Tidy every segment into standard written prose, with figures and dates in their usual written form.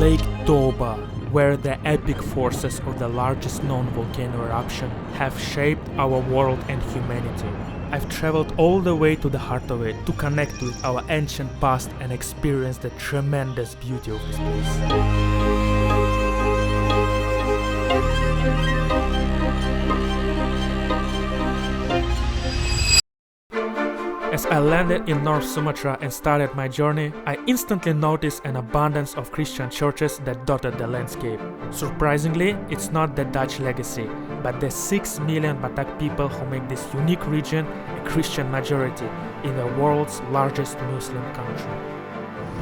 Lake Toba, where the epic forces of the largest known volcano eruption have shaped our world and humanity. I've traveled all the way to the heart of it to connect with our ancient past and experience the tremendous beauty of this place. As I landed in North Sumatra and started my journey, I instantly noticed an abundance of Christian churches that dotted the landscape. Surprisingly, it's not the Dutch legacy, but the 6 million Batak people who make this unique region a Christian majority in the world's largest Muslim country.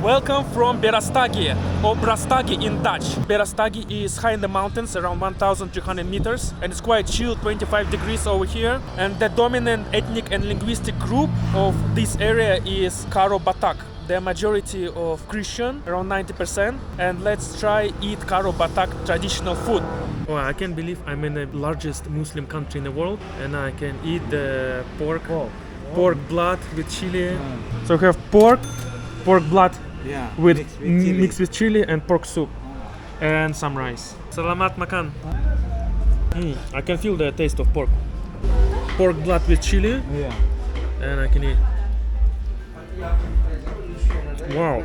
Welcome from Berastagi, or Brastagi in Dutch. Berastagi is high in the mountains, around 1,300 meters, and it's quite chill, 25 degrees over here. And the dominant ethnic and linguistic group of this area is Karo Batak. They're majority of Christian, around 90%. And let's try eat Karo Batak traditional food. Oh, I can't believe I'm in the largest Muslim country in the world, and I can eat the pork blood with chili. So we have pork blood. Yeah, with mixed with chili and pork soup and some rice. Selamat makan. I can feel the taste of pork. Pork blood with chili. Yeah. And I can eat. Wow.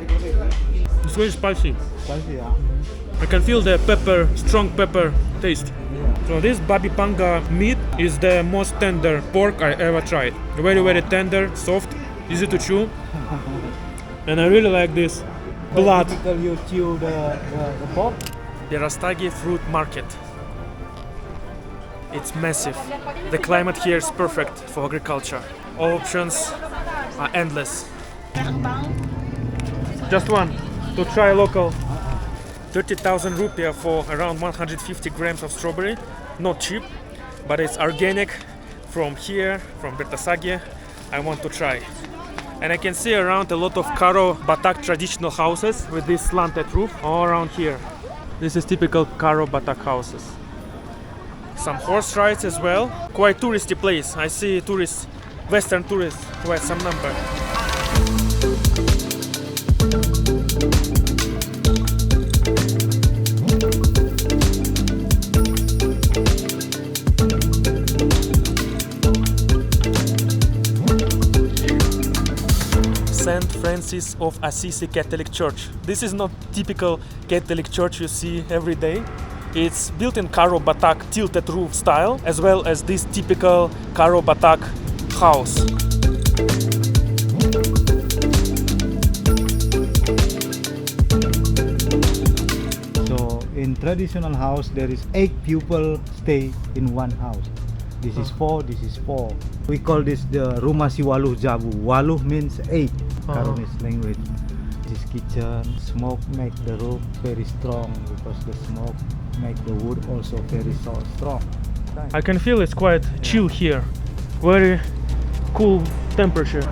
It's very spicy. Spicy, yeah. I can feel the pepper, strong pepper taste. Yeah. So this babi panga meat is the most tender pork I ever tried. Very, very tender, soft, easy to chew. And I really like this blood. Typical you chew the pork. Berastagi fruit market. It's massive. The climate here is perfect for agriculture. All options are endless. Just one to try local. 30,000 rupiah for around 150 grams of strawberry. Not cheap, but it's organic from here, from Berastagi. I want to try. And I can see around a lot of Karo Batak traditional houses with this slanted roof all around here. This is typical Karo Batak houses. Some horse rides as well. Quite touristy place. I see tourists, Western tourists, quite some number. St. Francis of Assisi Catholic Church. This is not typical Catholic church you see every day. It's built in Karo Batak tilted roof style, as well as this typical Karo Batak house. So in traditional house there is 8 people stay in one house. This is 4, this is 4. We call this the Rumah Si Waluh Jabu. Waluh means 8, Karonese language. This kitchen, smoke make the roof very strong because the smoke make the wood also very strong. I can feel it's quite chill here. Very cool temperature.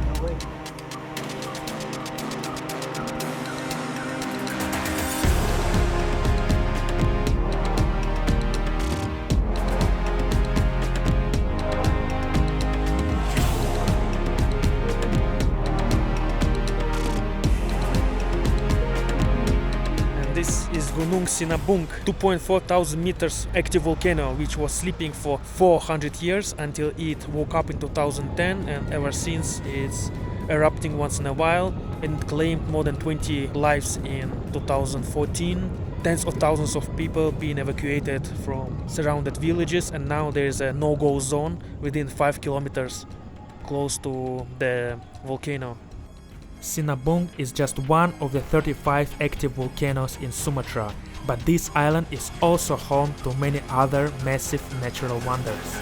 This is Gunung Sinabung, 2.4 thousand meters active volcano, which was sleeping for 400 years until it woke up in 2010, and ever since it's erupting once in a while, and claimed more than 20 lives in 2014. Tens of thousands of people being evacuated from surrounded villages, and now there's a no-go zone within 5 kilometers close to the volcano. Sinabung is just one of the 35 active volcanoes in Sumatra, but this island is also home to many other massive natural wonders.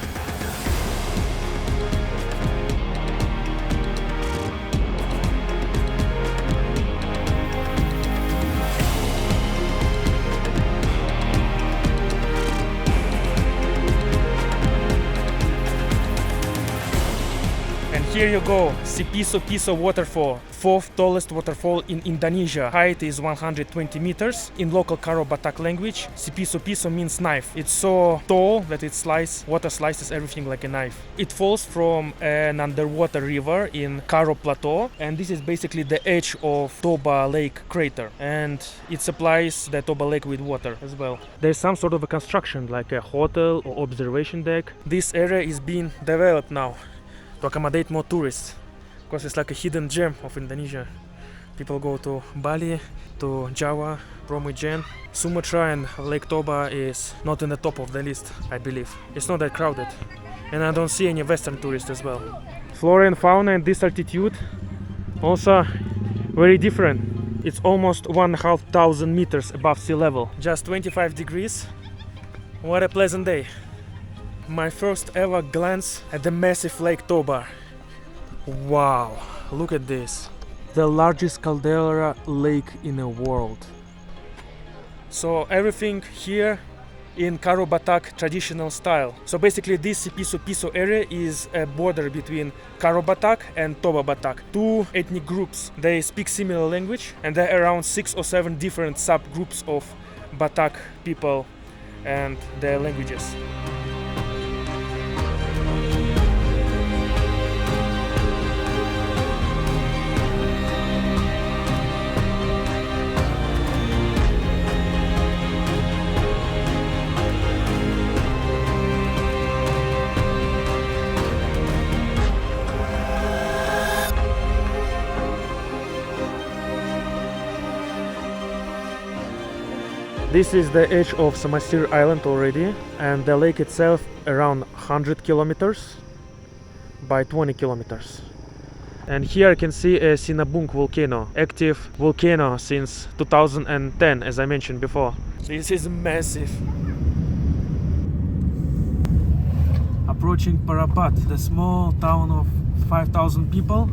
here you go, Sipiso-piso Waterfall, 4th tallest waterfall in Indonesia. Height is 120 meters. In local Karo Batak language, Sipiso-piso means knife. It's so tall that water slices everything like a knife. It falls from an underwater river in Karo Plateau, and this is basically the edge of Toba Lake crater, and it supplies the Toba Lake with water as well. There's some sort of a construction like a hotel or observation deck. This area is being developed now to accommodate more tourists, because it's like a hidden gem of Indonesia. People go to Bali, to Java, Promujen. Sumatra and Lake Toba is not in the top of the list, I believe. It's not that crowded, and I don't see any Western tourists as well. Flora and fauna at this altitude also very different. It's almost 1,500 meters above sea level. Just 25 degrees. What a pleasant day. My first ever glance at the massive Lake Toba. Wow, look at this. The largest caldera lake in the world. So everything here in Karo Batak traditional style. So basically this Sipiso-piso area is a border between Karo Batak and Toba Batak. Two ethnic groups. They speak similar language, and there are around 6 or 7 different subgroups of Batak people and their languages. This is the edge of Samosir Island already, and the lake itself around 100 kilometers by 20 kilometers. And here I can see a Sinabung volcano, active volcano since 2010, as I mentioned before. This is massive. Approaching Parapat, the small town of 5,000 people,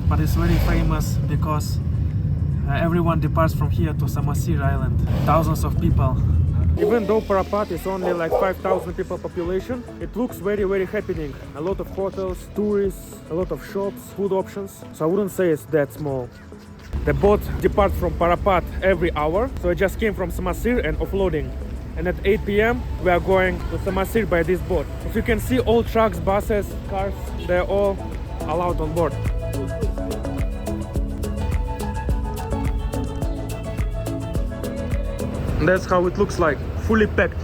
but it's very famous because everyone departs from here to Samosir Island. Thousands of people. Even though Parapat is only like 5,000 people population, it looks very, very happening. A lot of hotels, tourists, a lot of shops, food options. So I wouldn't say it's that small. The boat departs from Parapat every hour. So I just came from Samosir and offloading. And at 8 p.m. we are going to Samosir by this boat. As you can see, all trucks, buses, cars, they're all allowed on board. That's how it looks like, fully packed.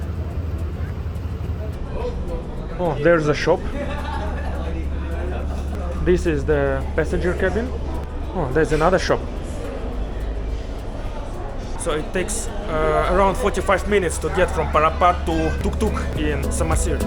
Oh, there's a shop. This is the passenger cabin. Oh, there's another shop. So it takes around 45 minutes to get from Parapat to Tuktuk in Samosir.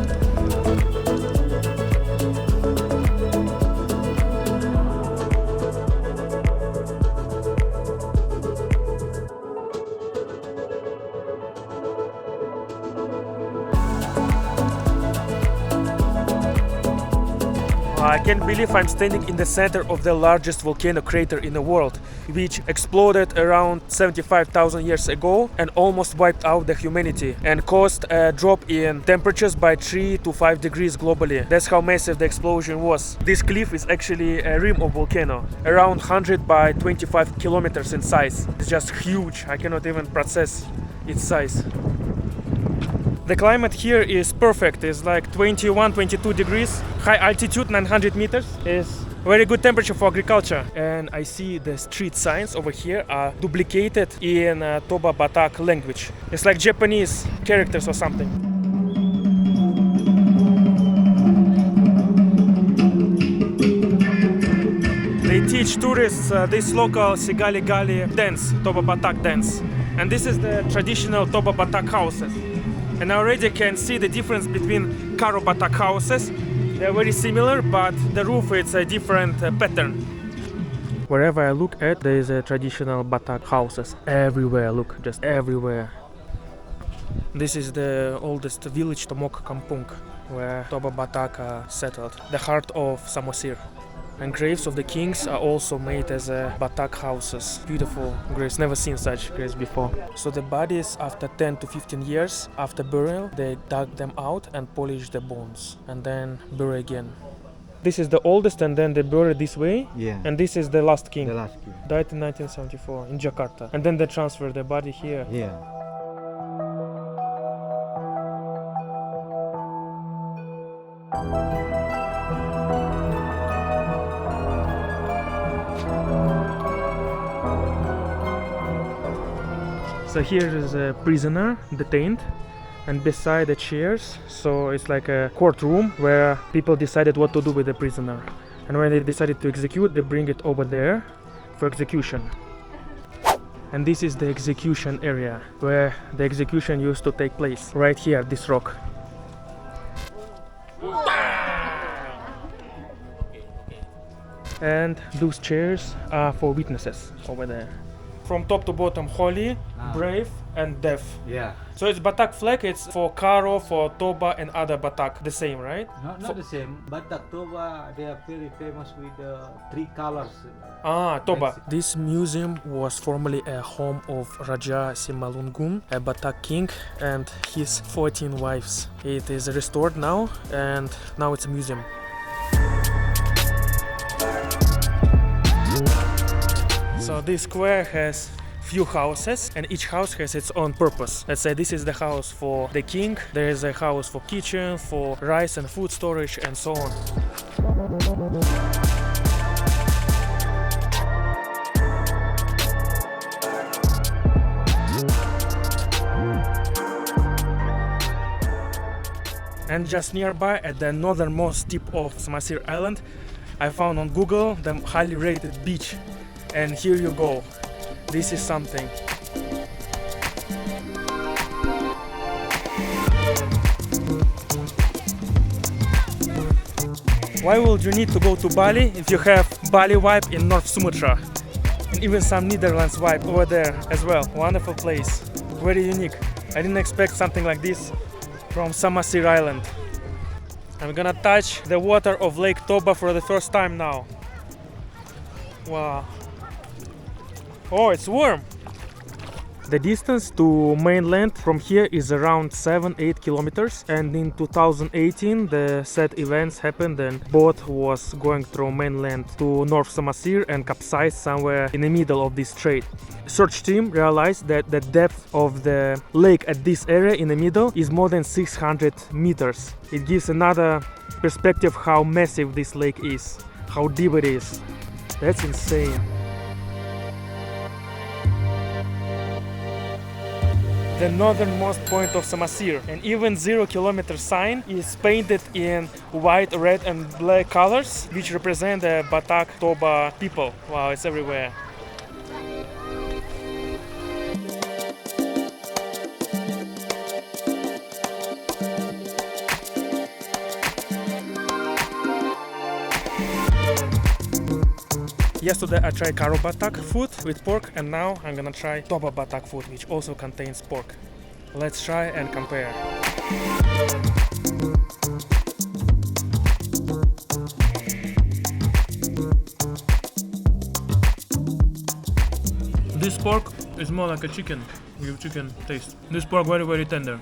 I can't believe I'm standing in the center of the largest volcano crater in the world, which exploded around 75,000 years ago and almost wiped out the humanity and caused a drop in temperatures by 3 to 5 degrees globally. That's how massive the explosion was. This cliff is actually a rim of volcano, around 100 by 25 kilometers in size. It's just huge. I cannot even process its size. The climate here is perfect. It's like 21-22 degrees. High altitude, 900 meters, is very good temperature for agriculture. And I see the street signs over here are duplicated in Toba Batak language. It's like Japanese characters or something. They teach tourists this local Sigali dance, Toba Batak dance. And this is the traditional Toba Batak houses. And I already can see the difference between Karo Batak houses. They're very similar, but the roof is a different pattern. Wherever I look at, there is a traditional Batak houses. Everywhere, look, just everywhere. This is the oldest village, Tomok Kampung, where Toba Batak are settled, the heart of Samosir. And graves of the kings are also made as Batak houses. Beautiful graves, never seen such graves before. So the bodies, after 10 to 15 years after burial, they dug them out and polished the bones and then bury again. This is the oldest, and then they buried this way. Yeah. And this is the last king. The last king. Died in 1974 in Jakarta. And then they transferred the body here. Yeah. So here is a prisoner detained, and beside the chairs, so it's like a courtroom where people decided what to do with the prisoner. And when they decided to execute, they bring it over there for execution. And this is the execution area where the execution used to take place, right here, this rock. And those chairs are for witnesses over there. From top to bottom, holy, brave, and deaf. Yeah. So it's Batak flag, it's for Karo, for Toba, and other Batak, the same, right? Not the same. Batak Toba, they are very famous with the three colors. Toba. This museum was formerly a home of Raja Simalungun, a Batak king, and his 14 wives. It is restored now, and now it's a museum. So this square has few houses, and each house has its own purpose. Let's say this is the house for the king, there is a house for kitchen, for rice and food storage, and so on. And just nearby, at the northernmost tip of Samosir Island, I found on Google the highly rated beach. And here you go. This is something. Why would you need to go to Bali if you have Bali-vibe in North Sumatra? And even some Netherlands vibe over there as well. Wonderful place. Very unique. I didn't expect something like this from Samosir Island. I'm gonna touch the water of Lake Toba for the first time now. Wow. Oh, it's warm. The distance to mainland from here is around 7-8 kilometers, and in 2018 the said events happened and boat was going through mainland to North Samosir and capsized somewhere in the middle of this strait. Search team realized that the depth of the lake at this area in the middle is more than 600 meters. It gives another perspective how massive this lake is, how deep it is. That's insane. The northernmost point of Samosir, and even 0 kilometer sign is painted in white, red and black colors, which represent the Batak Toba people. Wow, it's everywhere. Yesterday I tried Karo Batak food with pork, and now I'm gonna try Toba Batak food, which also contains pork. Let's try and compare. This pork is more like a chicken, with chicken taste. This pork very tender.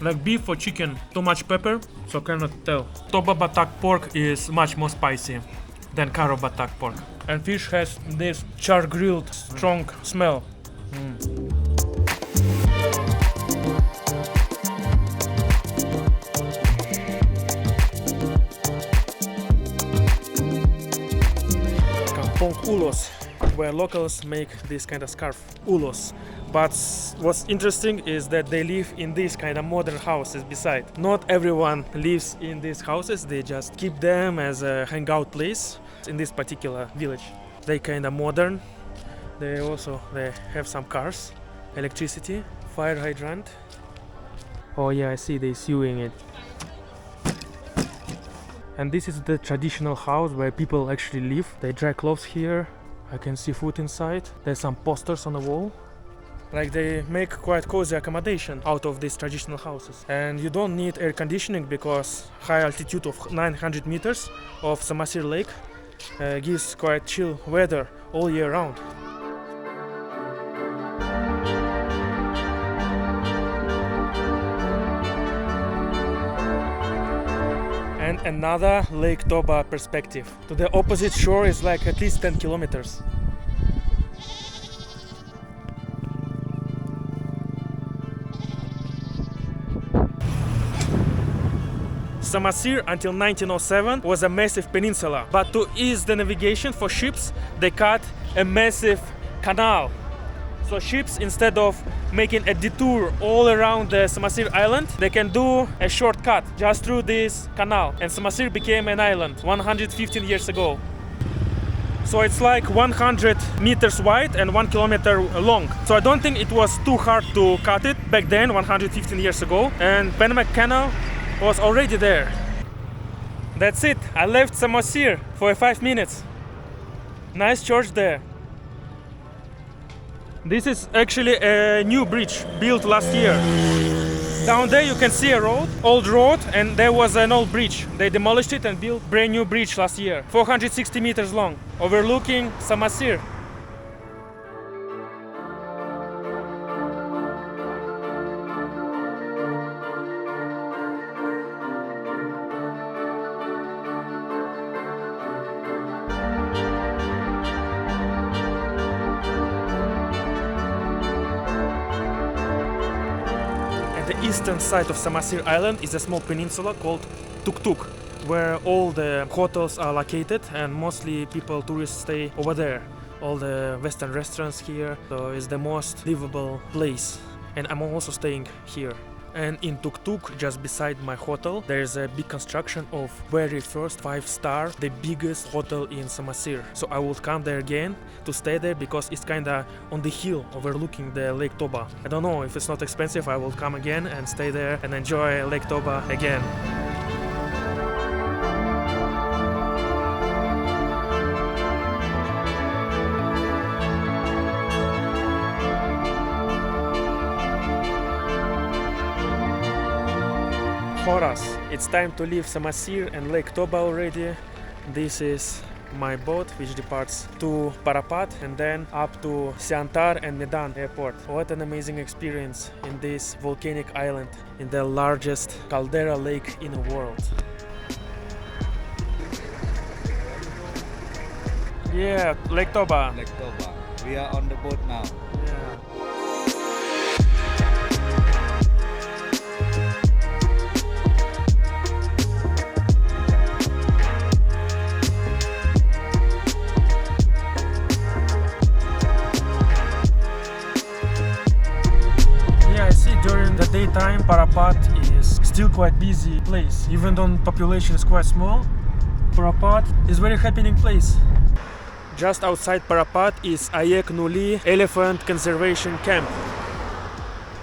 Like beef or chicken, too much pepper, so cannot tell. Toba Batak pork is much more spicy than Karo Batak pork. And fish has this char-grilled strong smell. Kampung Ulos, where locals make this kind of scarf, ulos. But what's interesting is that they live in these kind of modern houses beside. Not everyone lives in these houses, they just keep them as a hangout place in this particular village. They kind of modern. They have some cars, electricity, fire hydrant. Oh yeah, I see they sewing it. And this is the traditional house where people actually live. They dry clothes here. I can see food inside. There's some posters on the wall. Like they make quite cozy accommodation out of these traditional houses. And you don't need air conditioning because high altitude of 900 meters of Samosir Lake gives quite chill weather all year round. And another Lake Toba perspective. To the opposite shore is like at least 10 kilometers. Samosir until 1907 was a massive peninsula, but to ease the navigation for ships, they cut a massive canal. So ships, instead of making a detour all around the Samosir Island, they can do a shortcut just through this canal. And Samosir became an island 115 years ago. So it's like 100 meters wide and 1 kilometer long. So I don't think it was too hard to cut it back then, 115 years ago. And Panama Canal was already there. That's it. I left Samosir for 5 minutes. Nice church there. This is actually a new bridge built last year. Down there you can see a road, old road, and there was an old bridge. They demolished it and built a brand new bridge last year, 460 meters long, overlooking Samosir. The eastern side of Samosir Island is a small peninsula called Tuktuk, where all the hotels are located and mostly tourists stay over there. All the Western restaurants here, so it's the most livable place. And I'm also staying here. And in Tuktuk, just beside my hotel, there is a big construction of very first 5-star, the biggest hotel in Samosir. So I will come there again to stay there because it's kinda on the hill overlooking the Lake Toba. I don't know, if it's not expensive, I will come again and stay there and enjoy Lake Toba again. For us, it's time to leave Samosir and Lake Toba already. This is my boat which departs to Parapat and then up to Siantar and Medan airport. What an amazing experience in this volcanic island in the largest caldera lake in the world. Yeah, Lake Toba. Lake Toba. We are on the boat now. Yeah. During the daytime, Parapat is still quite busy place. Even though population is quite small, Parapat is very happening place. Just outside Parapat is Nauli Elephant Conservation Camp.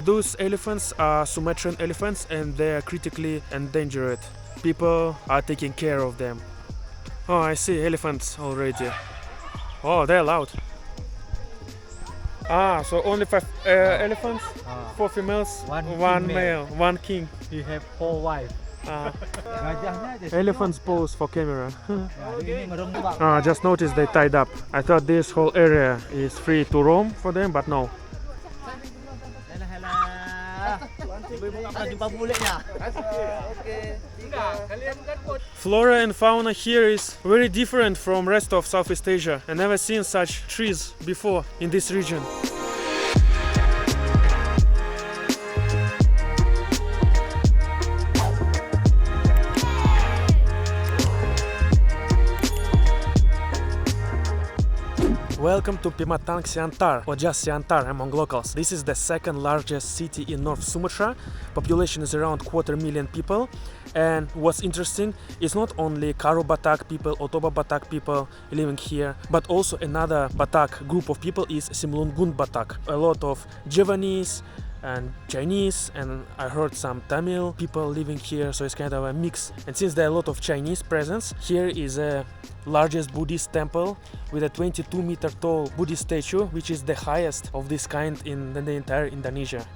Those elephants are Sumatran elephants and they are critically endangered. People are taking care of them. Oh, I see elephants already. Oh, they're loud. Ah, so only 5 elephants, 4 females, one male, 1 king. You have 4 wives. Elephants pose for camera. Just noticed they tied up. I thought this whole area is free to roam for them, but no. Flora and fauna here is very different from rest of Southeast Asia. I never seen such trees before in this region. Welcome to Pematangsiantar, or just Siantar among locals. This is the second largest city in North Sumatra. Population is around 250,000 people. And what's interesting is not only Karo Batak people or Toba Batak people living here, but also another Batak group of people is Simalungun Batak. A lot of Javanese and Chinese, and I heard some Tamil people living here, so it's kind of a mix. And since there are a lot of Chinese presence, here is a largest Buddhist temple with a 22-meter tall Buddhist statue, which is the highest of this kind in the entire Indonesia.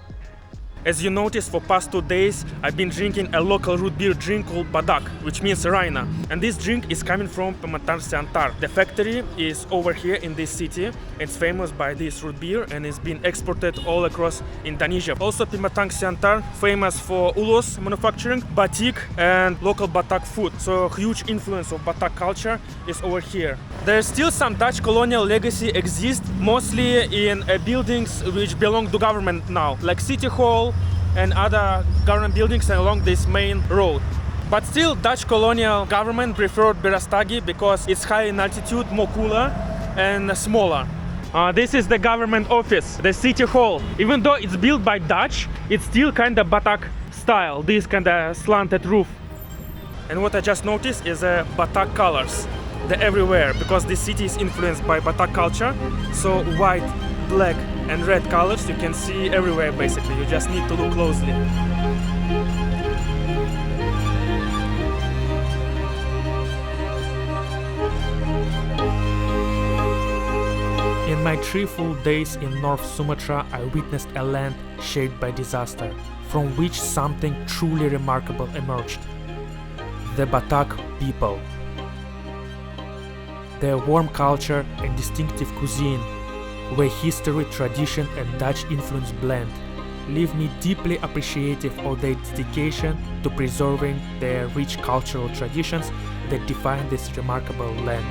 As you noticed, for past 2 days I've been drinking a local root beer drink called Batak, which means Raina. And this drink is coming from Pematangsiantar. The factory is over here in this city. It's famous by this root beer and it's been exported all across Indonesia. Also Pematangsiantar famous for Ulos manufacturing, batik and local Batak food. So huge influence of Batak culture is over here. There's still some Dutch colonial legacy exists, mostly in buildings which belong to government now, like City Hall and other government buildings along this main road. But still, Dutch colonial government preferred Berastagi because it's high in altitude, more cooler and smaller. This is the government office, the City Hall. Even though it's built by Dutch, it's still kind of Batak style, this kind of slanted roof. And what I just noticed is Batak colors. They're everywhere because this city is influenced by Batak culture. So white, black and red colors you can see everywhere basically. You just need to look closely. In my 3 full days in North Sumatra, I witnessed a land shaped by disaster, from which something truly remarkable emerged. The Batak people. Their warm culture and distinctive cuisine, where history, tradition and Dutch influence blend, leave me deeply appreciative of their dedication to preserving their rich cultural traditions that define this remarkable land.